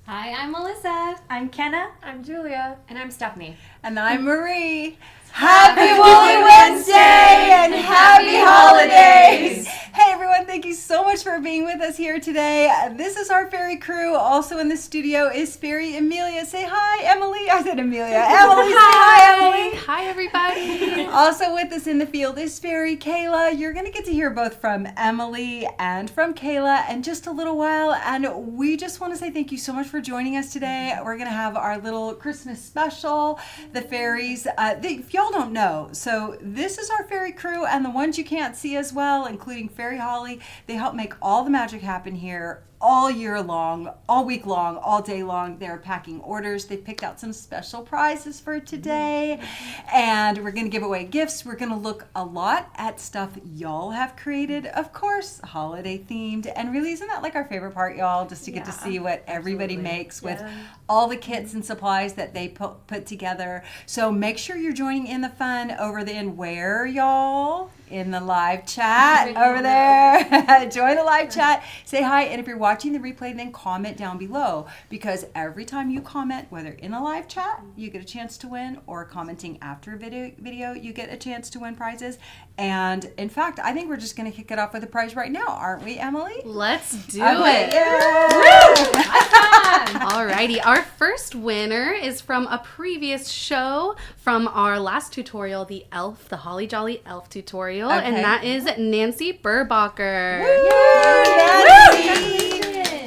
Hi, I'm Melissa. I'm Kenna. I'm Julia. And I'm Stephanie. And I'm Marie. Happy Woolly Wednesday and happy holidays! Hey everyone, thank you so much for being with us here today. This is our fairy crew. Also in the studio is Fairy Amelia. Say hi, Emily. I said Amelia. Emily, say hi, Emily. Hi, everybody. Also with us in the field is Fairy Kayla. You're going to get to hear both from Emily and from Kayla in just a little while. And we just want to say thank you so much for joining us today. We're going to have our little Christmas special, the fairies. If y'all don't know, so this is our fairy crew, and the ones you can't see as well, including Fairy Holly. They help make all the magic happen here all year long, all week long, all day long. They're packing orders. They picked out some special prizes for today, and we're going to give away gifts. We're going to look a lot at stuff y'all have created, of course, holiday themed. And really, isn't that like our favorite part, y'all? Just to get to see what everybody makes with all the kits and supplies that they put together. So make sure you're joining in the fun over in where, y'all? In the live chat over there. Join the live chat. Say hi. And if you're watching the replay, then comment down below. Because every time you comment, whether in a live chat, you get a chance to win, or commenting after a video, you get a chance to win prizes. And in fact, I think we're just going to kick it off with a prize right now, aren't we, Emily? Let's do Okay. it. Yay! Alrighty, our first winner is from a previous show from our last tutorial, the Holly Jolly Elf tutorial, and that is Nancy Burbacher.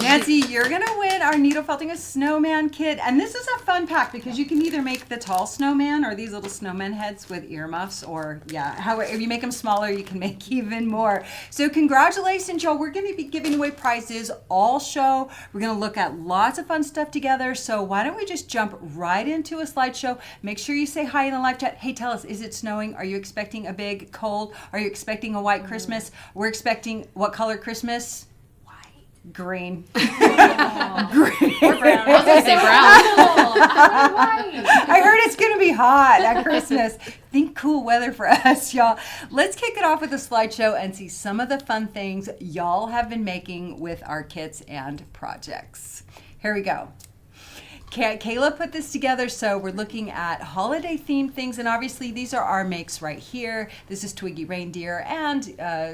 Nancy, you're going to win our Needle Felting a Snowman kit. And this is a fun pack because you can either make the tall snowman or these little snowman heads with earmuffs, or however, if you make them smaller, you can make even more. So congratulations, y'all. We're going to be giving away prizes all show. We're going to look at lots of fun stuff together. So why don't we just jump right into a slideshow? Make sure you say hi in the live chat. Hey, tell us, is it snowing? Are you expecting a big cold? Are you expecting a white Christmas? We're expecting what color Christmas? Green. Green. Or brown. I was going to say brown. I heard it's going to be hot at Christmas. Think cool weather for us, y'all. Let's kick it off with a slideshow and see some of the fun things y'all have been making with our kits and projects. Here we go. Kayla put this together, so we're looking at holiday themed things, and obviously these are our makes right here. This is Twiggy Reindeer and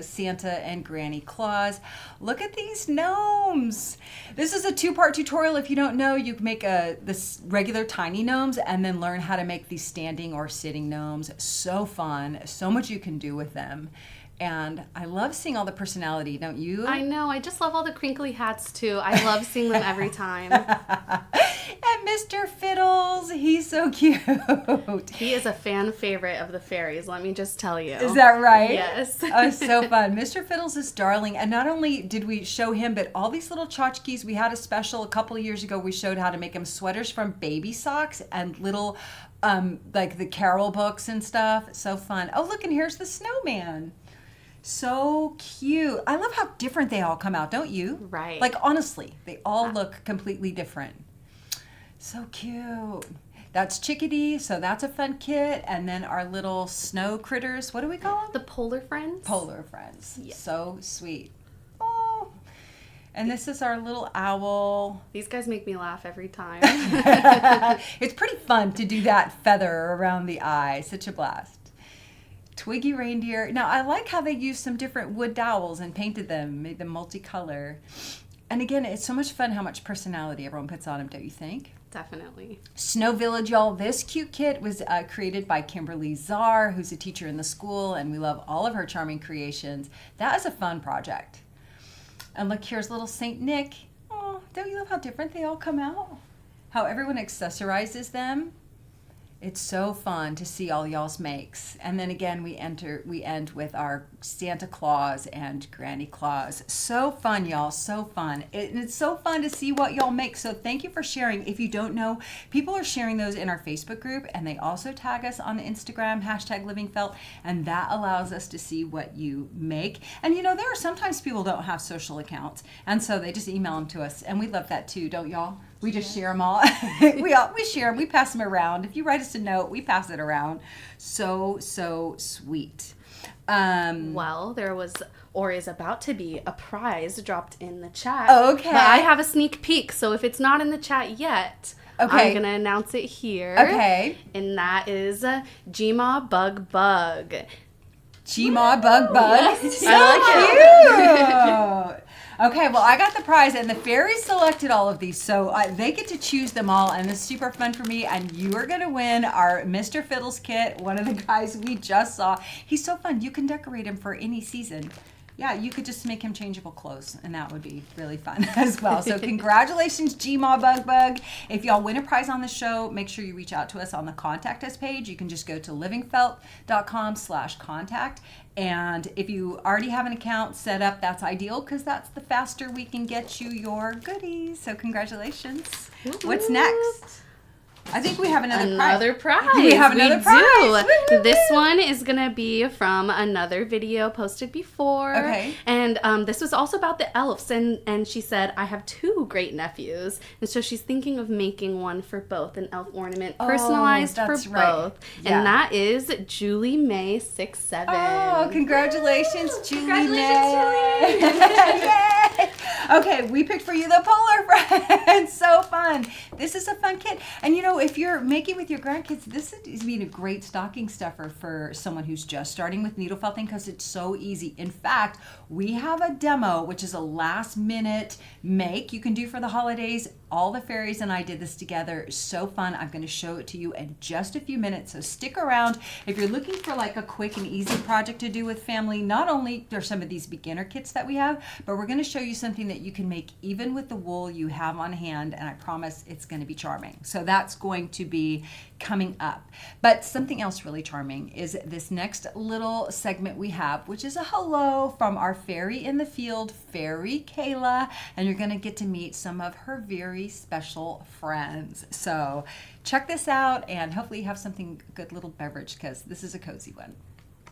Santa and Granny Claus. Look at these gnomes. This is a two-part tutorial. If you don't know, you can make this regular tiny gnomes and then learn how to make these standing or sitting gnomes. So fun, so much you can do with them. And I love seeing all the personality, don't you? I know. I just love all the crinkly hats, too. I love seeing them every time. And Mr. Fiddles, he's so cute. He is a fan favorite of the fairies, let me just tell you. Is that right? Yes. Oh, so fun. Mr. Fiddles is darling. And not only did we show him, but all these little tchotchkes. We had a special a couple of years ago. We showed how to make him sweaters from baby socks and little, like the Carol books and stuff. So fun. Oh, look, and here's the snowman. So cute. I love how different they all come out, don't you? Right. Like, honestly, they all look completely different. So cute. That's Chickadee, so that's a fun kit. And then our little snow critters, what do we call them? The Polar Friends. Polar Friends. Yeah. So sweet. Oh. And this is our little owl. These guys make me laugh every time. It's pretty fun to do that feather around the eye. Such a blast. Twiggy Reindeer. Now, I like how they used some different wood dowels and painted them, made them multicolor. And again, it's so much fun how much personality everyone puts on them, don't you think? Definitely. Snow Village, y'all. This cute kit was created by Kimberly Czar, who's a teacher in the school, and we love all of her charming creations. That is a fun project. And look, here's little Saint Nick. Oh, don't you love how different they all come out? How everyone accessorizes them. It's so fun to see all y'all's makes. And then again, we end with our Santa Claus and Granny Claus. So fun, y'all, so fun. It's so fun to see what y'all make. So thank you for sharing. If you don't know, people are sharing those in our Facebook group, and they also tag us on Instagram, #LivingFelt, and that allows us to see what you make. And you know, there are sometimes people don't have social accounts, and so they just email them to us, and we love that too, don't y'all? We just share them all. we share them. We pass them around. If you write us a note, we pass it around. So sweet. Well, there was, or is about to be, a prize dropped in the chat. Okay. But I have a sneak peek, so if it's not in the chat yet, okay. I'm going to announce it here. Okay. And that is Gma Bug Bug. Gma Bug Bug. Yes. So cute. Okay, well, I got the prize, and the fairies selected all of these, so they get to choose them all, and it's super fun for me, and you are going to win our Mr. Fiddles kit, one of the guys we just saw. He's so fun. You can decorate him for any season. Yeah, you could just make him changeable clothes, and that would be really fun as well. So congratulations, Gma Bug Bug. If y'all win a prize on the show, make sure you reach out to us on the Contact Us page. You can just go to livingfelt.com/contact. And if you already have an account set up, that's ideal because that's the faster we can get you your goodies. So congratulations. What's next? I think we have another prize. We have another prize. Woo-hoo. This one is going to be from another video posted before. Okay. And this was also about the elves. And she said, I have 2 great nephews. And so she's thinking of making one for both, an elf ornament personalized for both. Right. Yeah. And that is Julie May 67. Oh, congratulations, Julie Congratulations, May. Julie. Yay. Okay, we picked for you the Polar Friends. So fun. This is a fun kit. And you know, if you're making with your grandkids, this is being a great stocking stuffer for someone who's just starting with needle felting because it's so easy. In fact, we have a demo, which is a last minute make you can do for the holidays. All the fairies and I did this together. So fun. I'm going to show it to you in just a few minutes. So stick around. If you're looking for like a quick and easy project to do with family, not only are some of these beginner kits that we have, but we're going to show you something that you can make even with the wool you have on hand. And I promise it's going to be charming. So that's going to be coming up. But something else really charming is this next little segment we have, which is a hello from our fairy in the field, Fairy Kayla, and you're going to get to meet some of her very special friends. So check this out, and hopefully you have something good little beverage because this is a cozy one.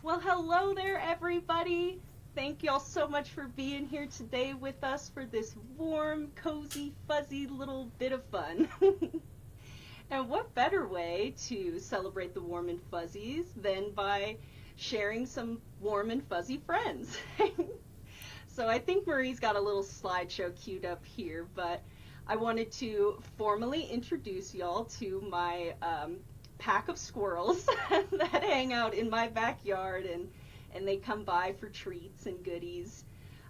Well, hello there, everybody. Thank y'all so much for being here today with us for this warm, cozy, fuzzy little bit of fun. And what better way to celebrate the warm and fuzzies than by sharing some warm and fuzzy friends? So I think Marie's got a little slideshow queued up here, but I wanted to formally introduce y'all to my pack of squirrels that hang out in my backyard, and they come by for treats and goodies.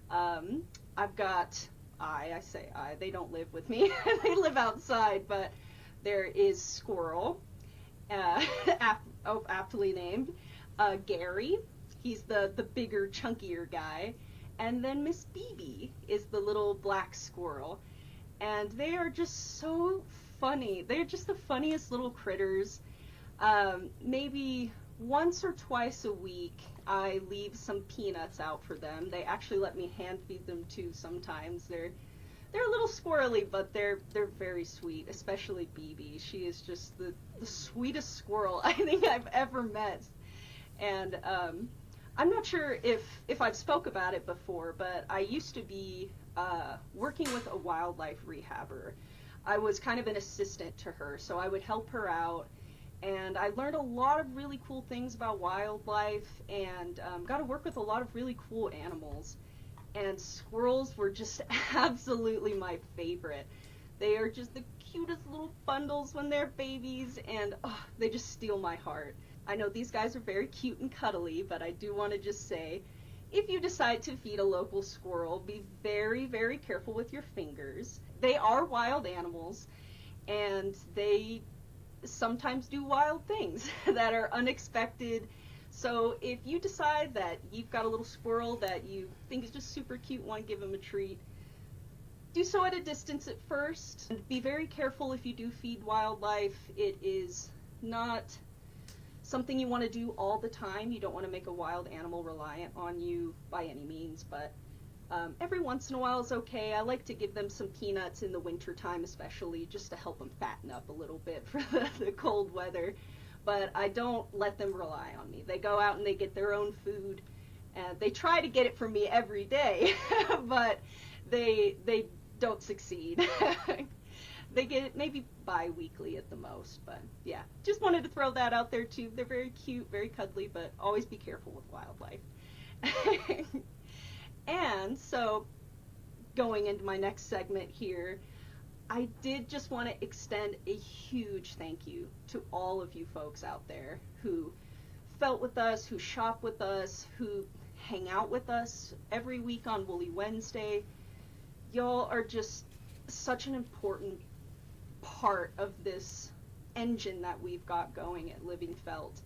I've got, I say I, they don't live with me, they live outside, but there is Squirrel, aptly named, Gary, he's the bigger, chunkier guy, and then Miss BB is the little black squirrel, and they are just so funny. They're just the funniest little critters. Maybe once or twice a week, I leave some peanuts out for them. They actually let me hand feed them too sometimes. They're a little squirrely, but they're very sweet, especially BB. She is just the sweetest squirrel I think I've ever met. And I'm not sure if I've spoke about it before, but I used to be working with a wildlife rehabber. I was kind of an assistant to her, so I would help her out. And I learned a lot of really cool things about wildlife and got to work with a lot of really cool animals. And squirrels were just absolutely my favorite. They are just the cutest little bundles when they're babies, and they just steal my heart. I know these guys are very cute and cuddly, but I do want to just say, if you decide to feed a local squirrel, be very, very careful with your fingers. They are wild animals, and they sometimes do wild things that are unexpected. So if you decide that you've got a little squirrel that you think is just super cute, want to give him a treat, do so at a distance at first. And be very careful if you do feed wildlife. It is not something you want to do all the time. You don't want to make a wild animal reliant on you by any means, but every once in a while is okay. I like to give them some peanuts in the winter time especially, just to help them fatten up a little bit for the cold weather. But I don't let them rely on me. They go out and they get their own food, and they try to get it from me every day, but they don't succeed. They get it maybe bi-weekly at the most, but yeah, just wanted to throw that out there too. They're very cute, very cuddly, but always be careful with wildlife. And so, going into my next segment here, I did just want to extend a huge thank you to all of you folks out there who felt with us, who shop with us, who hang out with us every week on Woolly Wednesday. Y'all are just such an important part of this engine that we've got going at LivingFelt,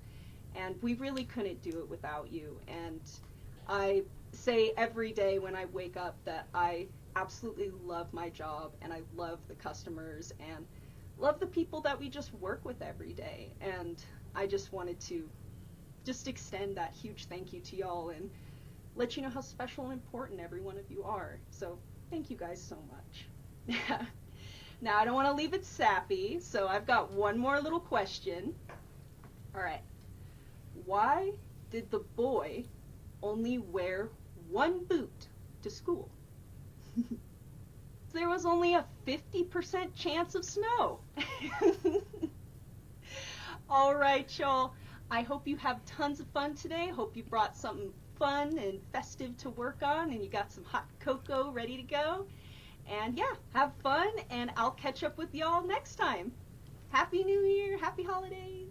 and we really couldn't do it without you. And I say every day when I wake up that I absolutely love my job, and I love the customers, and love the people that we just work with every day. And I just wanted to just extend that huge thank you to y'all and let you know how special and important every one of you are. So thank you guys so much. Now, I don't want to leave it sappy, so I've got one more little question. All right. Why did the boy only wear one boot to school? There was only a 50% chance of snow. All right, y'all. I hope you have tons of fun today. Hope you brought something fun and festive to work on, and you got some hot cocoa ready to go. And yeah, have fun, and I'll catch up with y'all next time. Happy New Year, happy holidays.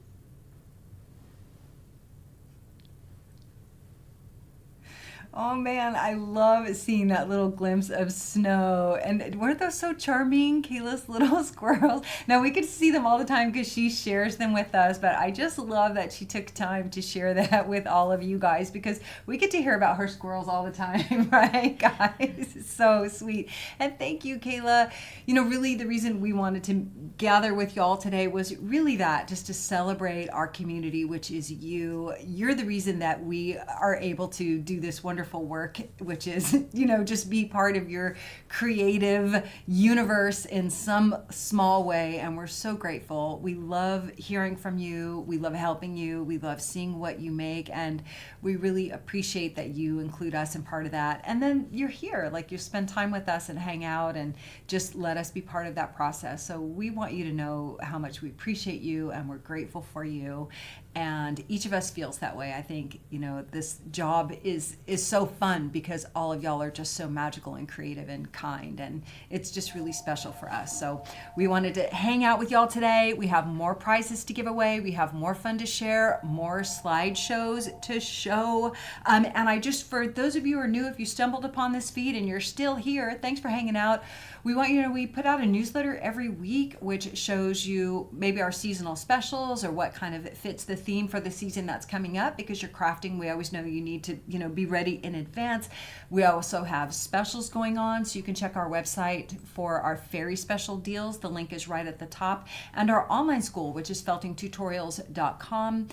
Oh man, I love seeing that little glimpse of snow. And weren't those so charming, Kayla's little squirrels? Now, we could see them all the time because she shares them with us, but I just love that she took time to share that with all of you guys, because we get to hear about her squirrels all the time, right, guys? It's so sweet. And thank you, Kayla. You know, really the reason we wanted to gather with y'all today was really that, just to celebrate our community, which is you. You're the reason that we are able to do this wonderful work, which is, you know, just be part of your creative universe in some small way. And we're so grateful. We love hearing from you. We love helping you. We love seeing what you make. And we really appreciate that you include us in part of that. And then you're here, like you spend time with us and hang out and just let us be part of that process. So we want you to know how much we appreciate you and we're grateful for you. And each of us feels that way. I think, you know, this job is so fun because all of y'all are just so magical and creative and kind, and it's just really special for us. So we wanted to hang out with y'all today. We have more prizes to give away. We have more fun to share, more slideshows to show. And I just, for those of you who are new, if you stumbled upon this feed and you're still here, thanks for hanging out. We want you to know we put out a newsletter every week, which shows you maybe our seasonal specials or what kind of fits the theme for the season that's coming up, because you're crafting. We always know you need to, you know, be ready in advance. We also have specials going on, so you can check our website for our fairy special deals. The link is right at the top. And our online school, which is feltingtutorials.com.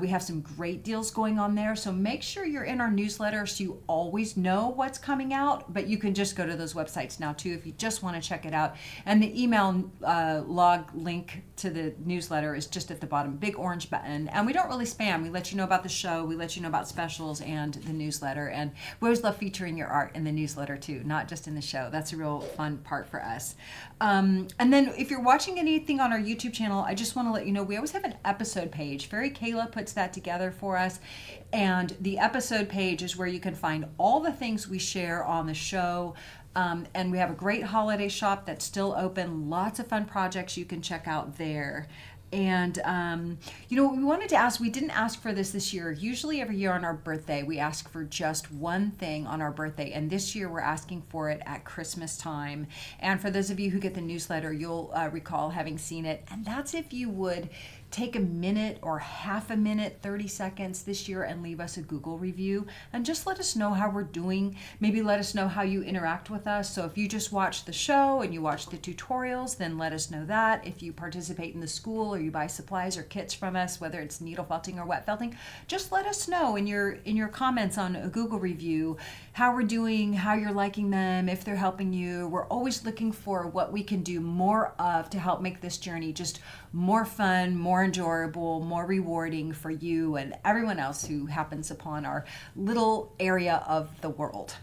We have some great deals going on there, so make sure you're in our newsletter so you always know what's coming out. But you can just go to those websites now too if you just want to check it out. And the email log link to the newsletter is just at the bottom, big orange button. And we don't really spam. We let you know about the show, we let you know about specials and the newsletter. And we always love featuring your art in the newsletter too, not just in the show. That's a real fun part for us. And then if you're watching anything on our YouTube channel, I just want to let you know we always have an episode page. Fairy Kayla puts that together for us. And the episode page is where you can find all the things we share on the show. And we have a great holiday shop that's still open. Lots of fun projects you can check out there. And, you know, we wanted to ask, we didn't ask for this year. Usually every year on our birthday, we ask for just one thing on our birthday. And this year we're asking for it at Christmas time. And for those of you who get the newsletter, you'll recall having seen it. And that's if you would take a minute or half a minute, 30 seconds this year and leave us a Google review and just let us know how we're doing. Maybe let us know how you interact with us. So if you just watch the show and you watch the tutorials, then let us know that. If you participate in the school or you buy supplies or kits from us, whether it's needle felting or wet felting, just let us know in your comments on a Google review how we're doing, how you're liking them, if they're helping you. We're always looking for what we can do more of to help make this journey just more fun, more enjoyable, more rewarding for you and everyone else who happens upon our little area of the world.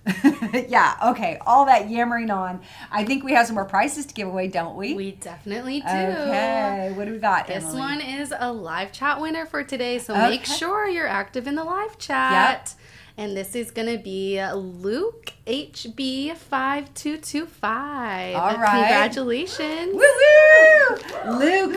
Yeah, okay, all that yammering on. I think we have some more prizes to give away, don't we? We definitely do. Okay, what do we got, This Emily? one is a live chat winner for today, so make sure you're active in the live chat. Yep. And this is going to be Luke HB5225. All right. Congratulations. Woo-woo! Luke,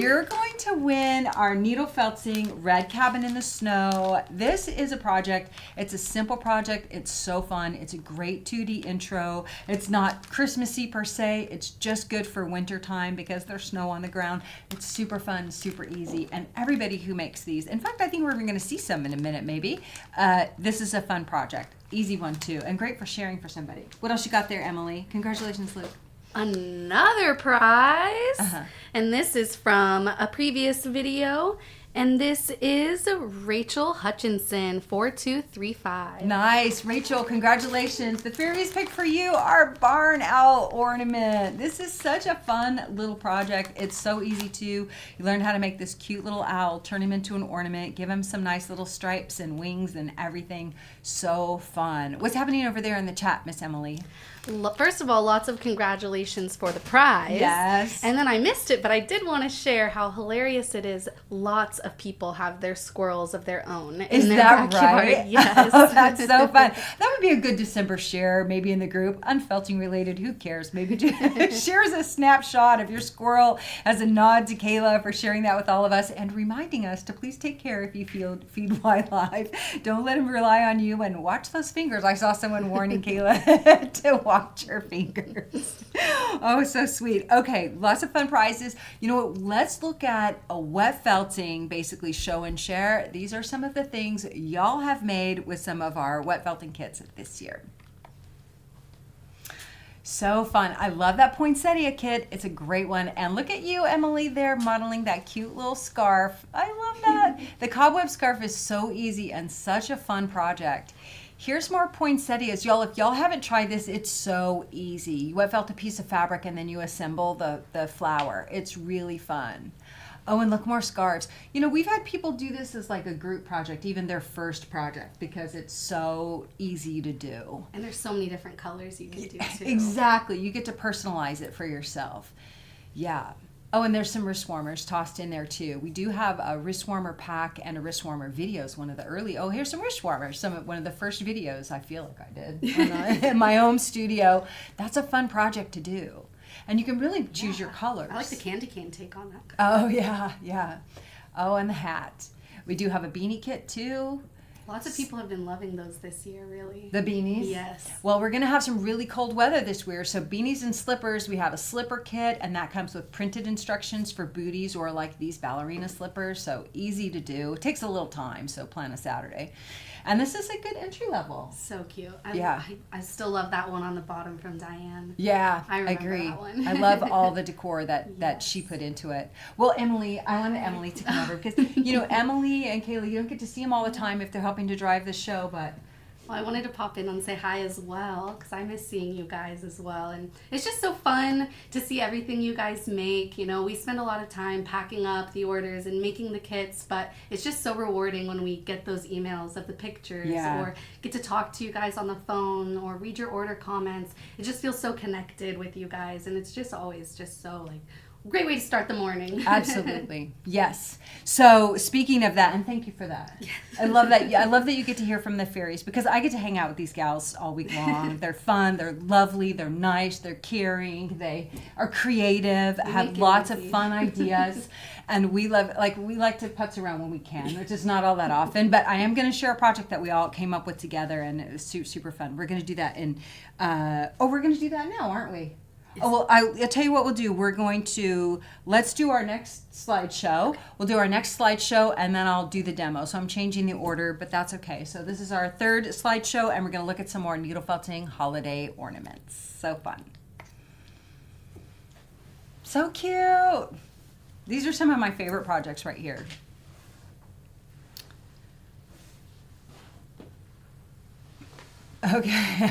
you're going to win our needle felting Red Cabin in the Snow. This is a project. It's a simple project. It's so fun. It's a great 2D intro. It's not Christmassy per se. It's just good for winter time because there's snow on the ground. It's super fun, super easy. And everybody who makes these, in fact, I think we're even going to see some in a minute maybe. This is a fun project. Easy one too, and great for sharing for somebody. What else you got there, Emily? Congratulations, Luke. Another prize. And this is from a previous video. And this is Rachel Hutchinson, 4235. Nice. Rachel, congratulations. The Fairies picked for you our barn owl ornament. This is such a fun little project. It's so easy to. You learn how to make this cute little owl, turn him into an ornament, give him some nice little stripes and wings and everything. So fun. What's happening over there in the chat, Miss Emily? First of all, lots of congratulations for the prize. Yes. And then I missed it, but I did want to share how hilarious it is. Lots of people have their squirrels of their own in their backyard. Right? Yes. Oh, that's so fun. That would be a good December share, maybe in the group. Unfelting related, who cares? Maybe just shares a snapshot of your squirrel as a nod to Kayla for sharing that with all of us and reminding us to please take care if you feed wildlife. Don't let them rely on you and watch those fingers. I saw someone warning Kayla to watch her fingers. Oh, so sweet. Okay, lots of fun prizes. You know what? Let's look at a wet felting, basically show and share. These are some of the things y'all have made with some of our wet felting kits this year. So fun. I love that poinsettia kit. It's a great one. And look at you, Emily, there modeling that cute little scarf. I love that. The cobweb scarf is so easy and such a fun project. Here's more poinsettias. Y'all, if y'all haven't tried this, it's so easy. You wet felt a piece of fabric and then you assemble the flower. It's really fun. Oh, and look, more scarves. You know, we've had people do this as like a group project, even their first project, because it's so easy to do. And there's so many different colors you can do too. Exactly. You get to personalize it for yourself. Yeah. Oh, and there's some wrist warmers tossed in there too. We do have a wrist warmer pack and a wrist warmer videos. One of the early, oh, here's some wrist warmers. One of the first videos I feel like I did in my home studio. That's a fun project to do. And you can really choose your colors. I like the candy cane take on that. Oh, yeah, yeah. Oh, and the hat. We do have a beanie kit too. Lots of people have been loving those this year, really. The beanies? Yes. Well, we're going to have some really cold weather this year, so beanies and slippers. We have a slipper kit, and that comes with printed instructions for booties or like these ballerina slippers, so easy to do. It takes a little time, so plan a Saturday. And this is a good entry level. So cute. Yeah. I still love that one on the bottom from Diane. Yeah, I remember agree. that one. I love all the decor that she put into it. Well, Emily, I wanted Emily to come over because, you know, Emily and Kayla, you don't get to see them all the time if they're helping to drive the show, but... Well, I wanted to pop in and say hi as well because I miss seeing you guys as well. And it's just so fun to see everything you guys make. You know, we spend a lot of time packing up the orders and making the kits, but it's just so rewarding when we get those emails of the pictures or get to talk to you guys on the phone or read your order comments. It just feels so connected with you guys, and it's just always just so like great way to start the morning. Absolutely. Yes. So speaking of that, and thank you for that. Yes. I love that. I love that you get to hear from the Fairies because I get to hang out with these gals all week long. They're fun. They're lovely. They're nice. They're caring. They are creative, have lots of fun ideas. And we like to putz around when we can, which is not all that often. But I am going to share a project that we all came up with together, and it was super fun. We're going to do that we're going to do that now, aren't we? Oh, well, I'll tell you what we'll do. We're going to, let's do our next slideshow. We'll do our next slideshow, and then I'll do the demo. So I'm changing the order, but that's okay. So this is our third slideshow, and we're going to look at some more needle felting holiday ornaments. So fun. So cute. These are some of my favorite projects right here. Okay,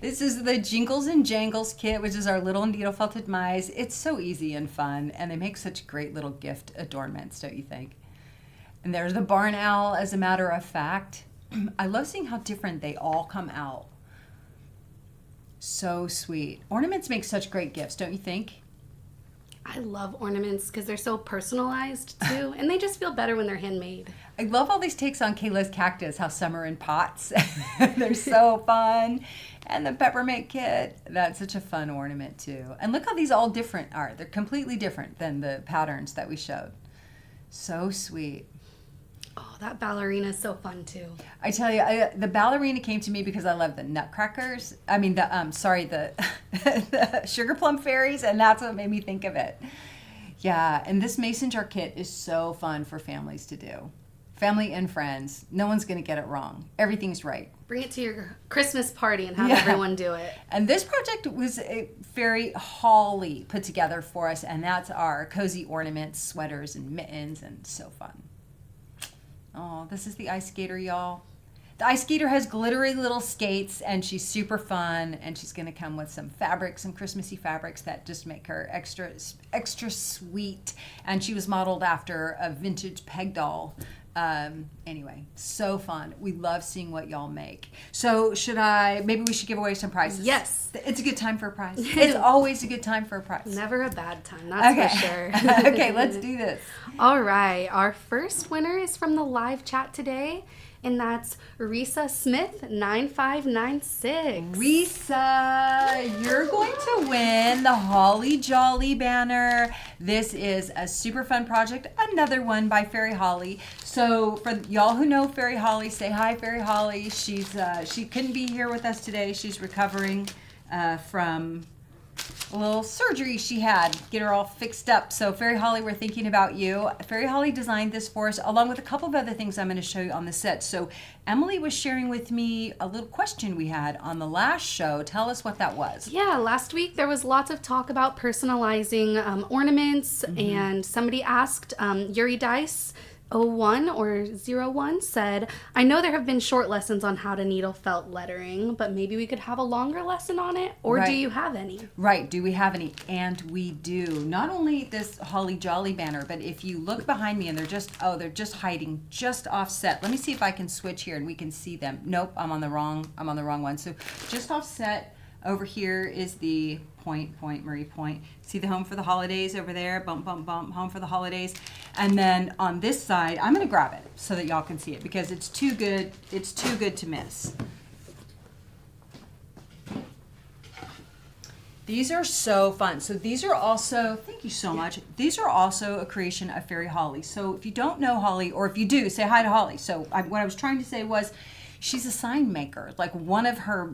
this is the Jingles and Jangles kit, which is our little needle felted mice. It's so easy and fun, and they make such great little gift adornments, don't you think? And there's the barn owl, as a matter of fact. I love seeing how different they all come out. So sweet. Ornaments make such great gifts, don't you think? I love ornaments because they're so personalized too, and they just feel better when they're handmade. I love all these takes on Kayla's cactus, how some are in pots. They're so fun. And the peppermint kit, that's such a fun ornament too. And look how these all different are. They're completely different than the patterns that we showed. So sweet. Oh, that ballerina is so fun too. I tell you, the ballerina came to me because I love the nutcrackers. I mean, the sugar plum fairies, and that's what made me think of it. Yeah, and this mason jar kit is so fun for families to do. Family and friends. No one's going to get it wrong. Everything's right. Bring it to your Christmas party and have everyone do it. And this project was a Fairy Holly put together for us, and that's our cozy ornaments, sweaters, and mittens, and so fun. Oh, this is the ice skater, y'all. The ice skater has glittery little skates, and she's super fun, and she's going to come with some fabrics, some Christmassy fabrics that just make her extra sweet. And she was modeled after a vintage peg doll. Anyway, so fun. We love seeing what y'all make. So maybe we should give away some prizes. Yes. It's a good time for a prize. It's always a good time for a prize. Never a bad time, that's for sure. Okay, let's do this. All right, our first winner is from the live chat today, and that's Risa Smith 9596. Risa, you're going to win the Holly Jolly banner. This is a super fun project, another one by Fairy Holly. So for y'all who know Fairy Holly, say hi, Fairy Holly. She couldn't be here with us today. She's recovering from a little surgery she had, get her all fixed up. So Fairy Holly, we're thinking about you. Fairy Holly designed this for us, along with a couple of other things I'm going to show you on the set. So Emily was sharing with me a little question we had on the last show. Tell us what that was. Yeah, last week there was lots of talk about personalizing ornaments, and somebody asked, Yuri Dice 01 or 01 said, I know there have been short lessons on how to needle felt lettering, but maybe we could have a longer lesson on it, or do you have any? Right, do we have any? And we do. Not only this Holly Jolly banner, but if you look behind me and they're just hiding just offset. Let me see if I can switch here and we can see them. Nope, I'm on the wrong one. So just offset over here is the Marie Point. See the home for the holidays over there? Bump, bump, bump, home for the holidays. And then on this side, I'm going to grab it so that y'all can see it because it's too good. It's too good to miss. These are so fun. So these are also, thank you so much. These are also a creation of Fairy Holly. So if you don't know Holly, or if you do, say hi to Holly. So what I was trying to say was, she's a sign maker. Like one of her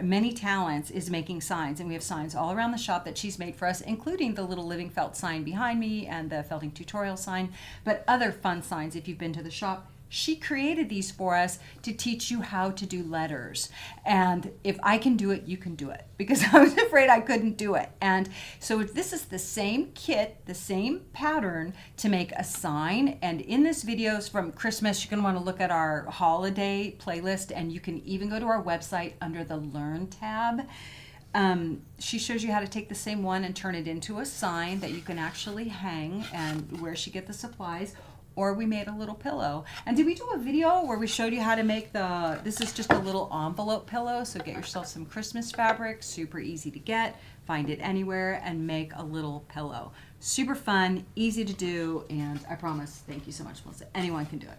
many talents is making signs, and we have signs all around the shop that she's made for us, including the little LivingFelt sign behind me and the felting tutorial sign, but other fun signs if you've been to the shop. She created these for us to teach you how to do letters. And if I can do it, you can do it, because I was afraid I couldn't do it. And so this is the same kit, the same pattern to make a sign. And in this video is from Christmas. You're going to want to look at our holiday playlist, and you can even go to our website under the Learn tab. She shows you how to take the same one and turn it into a sign that you can actually hang, and where she get the supplies. Or we made a little pillow. And did we do a video where we showed you how to make this is just a little envelope pillow, so get yourself some Christmas fabric, super easy to get, find it anywhere, and make a little pillow. Super fun, easy to do, and I promise, thank you so much, Melissa, anyone can do it.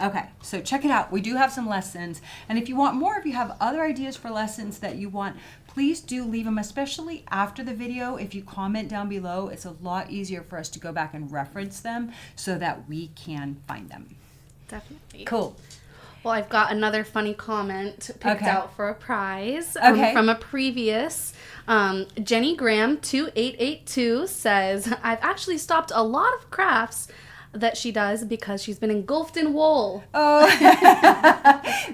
Okay, so check it out. We do have some lessons, and if you want more, if you have other ideas for lessons that you want, please do leave them, especially after the video. If you comment down below, it's a lot easier for us to go back and reference them so that we can find them. Definitely. Cool. Well, I've got another funny comment picked out for a prize from a previous. Jenny Graham 2882 says, I've actually stopped a lot of crafts that she does because she's been engulfed in wool. Oh,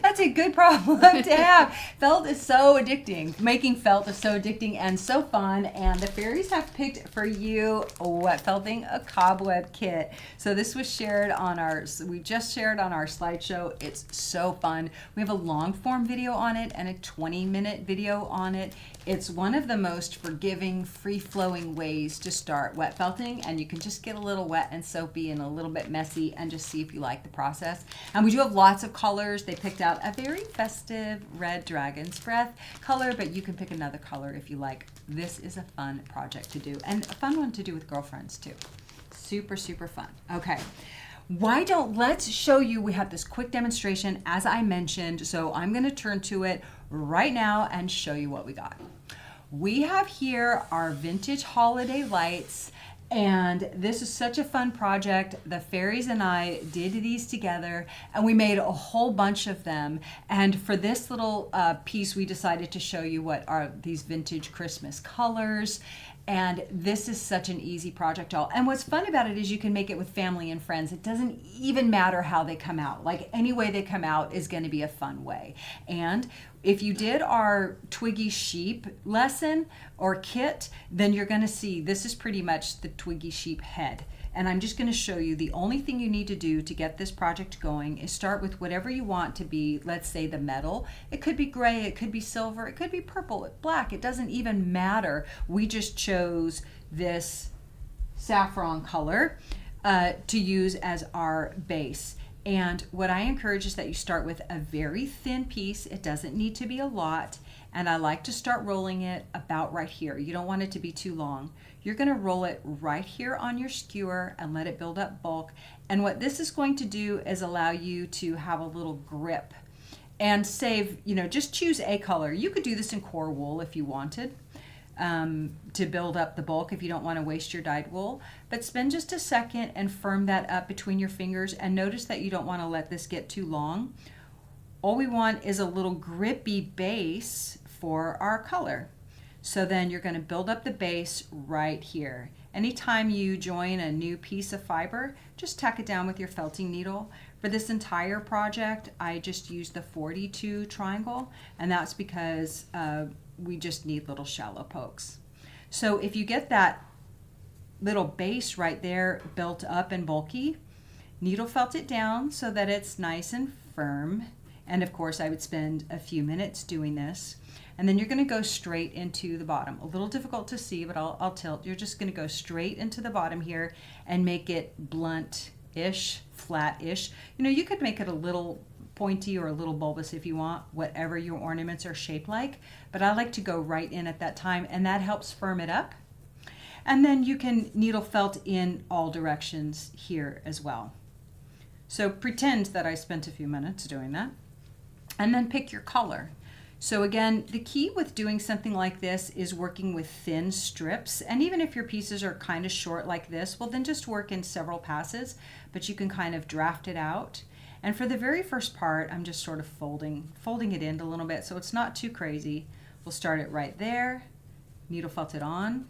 that's a good problem to have. Felt is so addicting. Making felt is so addicting and so fun. And the fairies have picked for you Wet Felting a cobweb kit. So this was shared on we just shared on our slideshow. It's so fun. We have a long form video on it and a 20-minute video on it. It's one of the most forgiving, free-flowing ways to start wet felting, and you can just get a little wet and soapy and a little bit messy and just see if you like the process. And we do have lots of colors. They picked out a very festive red dragon's breath color, but you can pick another color if you like. This is a fun project to do, and a fun one to do with girlfriends too. Super, super fun. Okay. let's show you, we have this quick demonstration as I mentioned, so I'm going to turn to it right now and show you what we got. We have here our vintage holiday lights, and this is such a fun project. The Fairies and I did these together, and we made a whole bunch of them. And for this little piece, we decided to show you what are these vintage Christmas colors. And this is such an easy project, y'all. And what's fun about it is you can make it with family and friends. It doesn't even matter how they come out. Like, any way they come out is going to be a fun way. And if you did our Twiggy Sheep lesson or kit, then you're going to see this is pretty much the Twiggy Sheep head. And I'm just going to show you the only thing you need to do to get this project going is start with whatever you want to be, let's say the metal. It could be gray, it could be silver, it could be purple, black. It doesn't even matter. We just chose this saffron color to use as our base. And what I encourage is that you start with a very thin piece. It doesn't need to be a lot. And I like to start rolling it about right here. You don't want it to be too long. You're going to roll it right here on your skewer and let it build up bulk. And what this is going to do is allow you to have a little grip and save, just choose a color. You could do this in core wool if you wanted to build up the bulk if you don't want to waste your dyed wool. But spend just a second and firm that up between your fingers, and notice that you don't want to let this get too long. All we want is a little grippy base for our color. So then you're going to build up the base right here. Anytime you join a new piece of fiber, just tack it down with your felting needle. For this entire project, I just used the 42 triangle, and that's because we just need little shallow pokes. So if you get that little base right there built up and bulky, needle felt it down so that it's nice and firm. And of course, I would spend a few minutes doing this. And then you're going to go straight into the bottom. A little difficult to see, but I'll tilt. You're just going to go straight into the bottom here and make it blunt-ish, flat-ish. You could make it a little pointy or a little bulbous if you want, whatever your ornaments are shaped like. But I like to go right in at that time, and that helps firm it up. And then you can needle felt in all directions here as well. So pretend that I spent a few minutes doing that. And then pick your color. So again, the key with doing something like this is working with thin strips. And even if your pieces are kind of short like this, well, then just work in several passes, but you can kind of draft it out. And for the very first part, I'm just sort of folding it in a little bit so it's not too crazy. We'll start it right there, needle felt it on.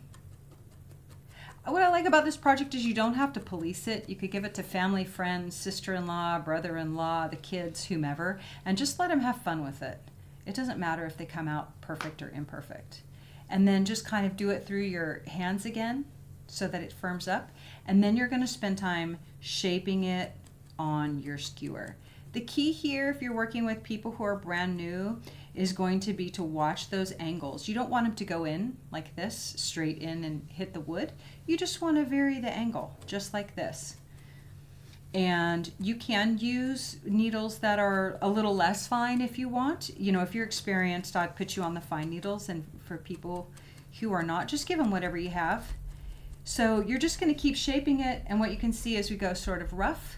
What I like about this project is you don't have to police it. You could give it to family, friends, sister-in-law, brother-in-law, the kids, whomever, and just let them have fun with it. It doesn't matter if they come out perfect or imperfect. And then just kind of do it through your hands again so that it firms up. And then you're going to spend time shaping it on your skewer. The key here, if you're working with people who are brand new, is going to be to watch those angles. You don't want them to go in like this, straight in and hit the wood. You just want to vary the angle, just like this. And you can use needles that are a little less fine if you want. If you're experienced, I'd put you on the fine needles, and for people who are not, just give them whatever you have. So you're just going to keep shaping it, and what you can see is we go sort of rough,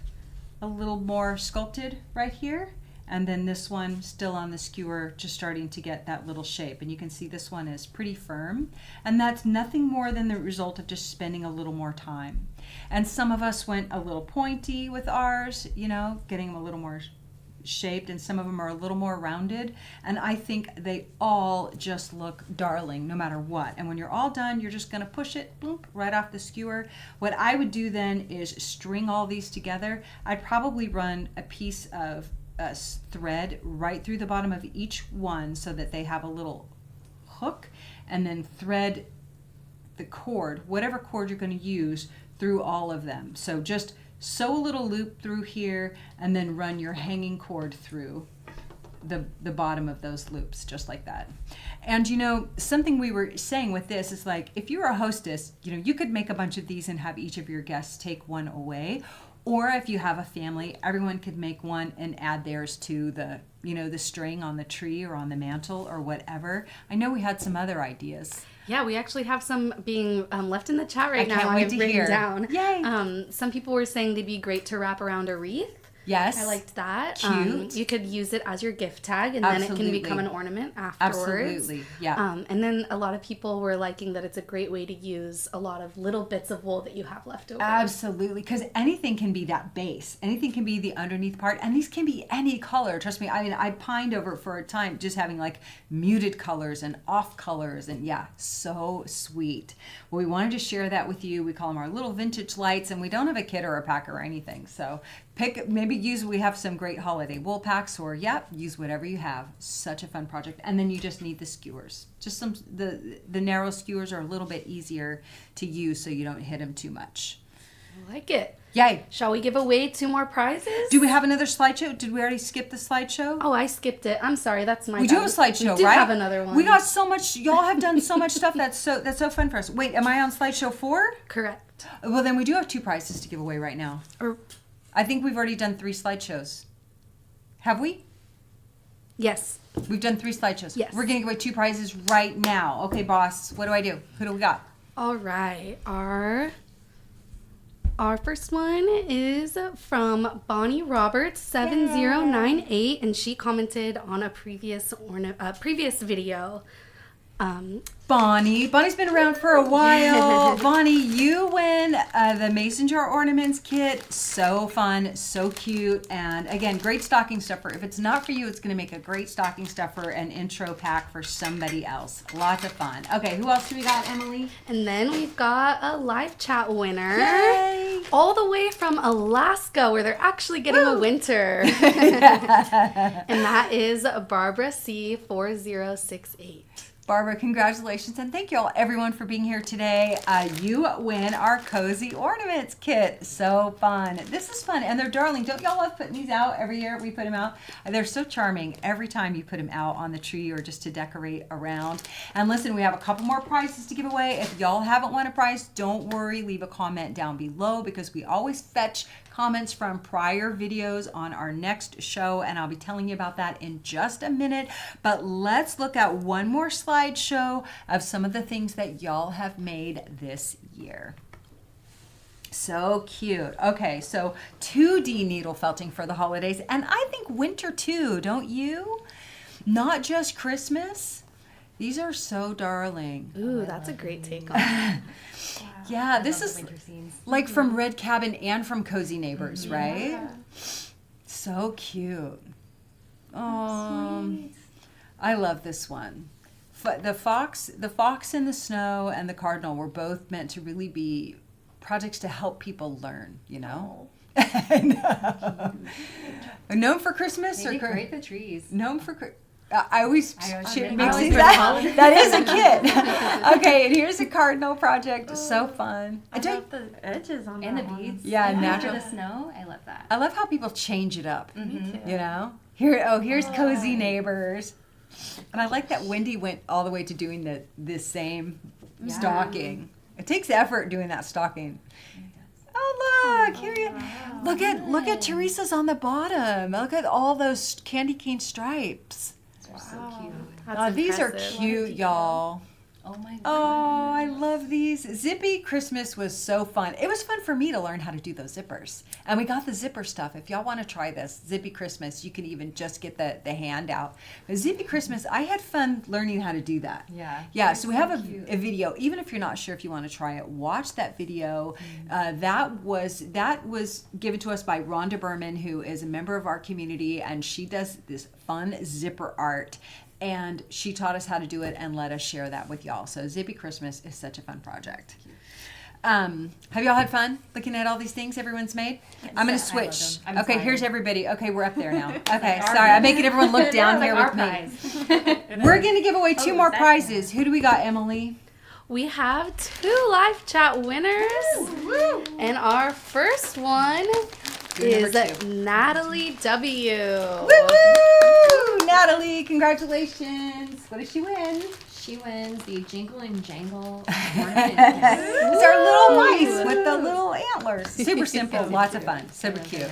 a little more sculpted right here, and then this one still on the skewer, just starting to get that little shape. And you can see this one is pretty firm, and that's nothing more than the result of just spending a little more time. And some of us went a little pointy with ours, getting them a little more shaped, and some of them are a little more rounded, and I think they all just look darling no matter what. And when you're all done, you're just going to push it bloop, right off the skewer. What I would do then is string all these together. I'd probably run a piece of thread right through the bottom of each one so that they have a little hook, and then thread the cord, whatever cord you're going to use, through all of them. So just sew a little loop through here and then run your hanging cord through the bottom of those loops, just like that. And something we were saying with this is, like, if you're a hostess, you could make a bunch of these and have each of your guests take one away. Or if you have a family, everyone could make one and add theirs to the, the string on the tree or on the mantle or whatever. I know we had some other ideas. Yeah, we actually have some being left in the chat right now. I can't wait to hear. Down. Yay! Some people were saying they'd be great to wrap around a wreath. Yes. I liked that. Cute. You could use it as your gift tag, and Absolutely. then it can become an ornament afterwards. Absolutely, yeah. And then a lot of people were liking that it's a great way to use a lot of little bits of wool that you have left over. Absolutely, because anything can be that base. Anything can be the underneath part, and these can be any color. Trust me, I mean, I pined over it for a time just having like muted colors and off colors, and yeah, so sweet. Well, we wanted to share that with you. We call them our little vintage lights, and we don't have a kit or a pack or anything, so we have some great holiday wool packs, or use whatever you have. Such a fun project. And then you just need the skewers. Just the narrow skewers are a little bit easier to use so you don't hit them too much. I like it. Yay. Shall we give away 2 more prizes? Do we have another slideshow? Did we already skip the slideshow? Oh, I skipped it. I'm sorry. That's my We bad. do have a slideshow, right? We do have another one. We got so much. Y'all have done so much stuff. That's so fun for us. Wait, am I on slideshow 4? Correct. Well, then we do have 2 prizes to give away right now. Or I think we've already done 3 slideshows. Have we? yes. We've done 3 slideshows. Yes. We're going to give away 2 prizes right now. Okay, boss. What do I do? Who do we got? All right. Our first one is from Bonnie Roberts 7098, and she commented on a previous video. Bonnie's been around for a while. Bonnie, you win the mason jar ornaments kit. So fun, so cute, and again, great stocking stuffer. If it's not for you, it's going to make a great stocking stuffer and intro pack for somebody else. Lots of fun. Okay, who else do we got, Emily? And then we've got a live chat winner. Yay! All the way from Alaska, where they're actually getting a winter. And that is Barbara C4068. Barbara, congratulations, and thank you all, everyone, for being here today. You win our Cozy Ornaments kit. So fun. This is fun, and they're darling. Don't y'all love putting these out every year? We put them out. They're so charming every time you put them out on the tree or just to decorate around. And listen, we have a couple more prizes to give away. If y'all haven't won a prize, don't worry. Leave a comment down below, because we always fetch comments from prior videos on our next show, and I'll be telling you about that in just a minute. But let's look at one more slideshow of some of the things that y'all have made this year. So cute. Okay, so 2D needle felting for the holidays, and I think winter too, don't you? Not just Christmas. These are so darling. Ooh, that's a great take on it. Yeah, this is like from Red Cabin and from Cozy Neighbors, right? Yeah. So cute. Oh, I love this one. The fox in the snow and the cardinal were both meant to really be projects to help people learn, you know? Known for Christmas They or decorate the trees. known for I always make mixing those that. That is a kit. Okay, and here's a cardinal project. So fun. I love the edges on And the that one. beads. Yeah, After natural. the snow, I love that. I love how people change it up. Me too. You know? Here's Cozy Neighbors. And I like that Wendy went all the way to doing the same stocking. It takes effort doing that stocking. Oh, look, look at Teresa's on the bottom. Look at all those candy cane stripes. They're so cute. That's These are impressive. cute, y'all. Oh my god. Oh, I love these. Zippy Christmas was so fun. It was fun for me to learn how to do those zippers. And we got the zipper stuff. If y'all want to try this, Zippy Christmas, you can even just get the hand out. But Zippy Christmas, I had fun learning how to do that. Yeah. Yeah, so we have cute. a video. Even if you're not sure if you want to try it, watch that video. That was given to us by Rhonda Berman, who is a member of our community, and she does this fun zipper art. And she taught us how to do it and let us share that with y'all. So Zippy Christmas is such a fun project. Have y'all had fun looking at all these things everyone's made? I'm going to I love switch. them. I'm Okay, fine. here's everybody. Okay, we're up there now. Okay, sorry. I'm making everyone look down here with me. We're going to give away 2 more prizes. Who do we got, Emily? We have 2 live chat winners. And our first one You're is number 2. Natalie W. Woo! Natalie, congratulations. What did she win? She wins the Jingle and Jangle It's ornament. our little mice with the little antlers. Super simple, lots of fun, super cute.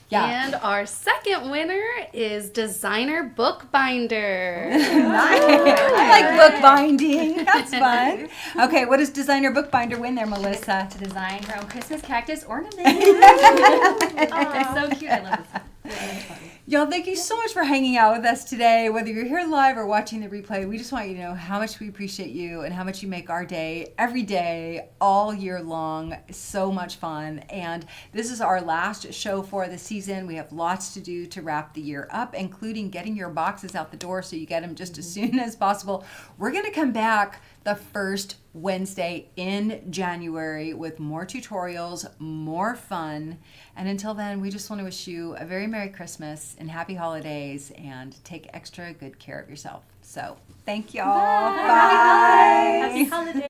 Yeah. And our second winner is designer bookbinder. Nice. I like bookbinding. That's fun. Okay, what does designer bookbinder win there, Melissa? To design her own Christmas cactus ornament. It's so cute. I love this. It's fun. Y'all, thank you so much for hanging out with us today. Whether you're here live or watching the replay, we just want you to know how much we appreciate you and how much you make our day, every day, all year long, so much fun. And this is our last show for the season. We have lots to do to wrap the year up, including getting your boxes out the door so you get them just as soon as possible. We're going to come back the first Wednesday in January with more tutorials, more fun. And until then, we just want to wish you a very Merry Christmas and Happy Holidays, and take extra good care of yourself. So thank y'all. Bye. Happy holidays.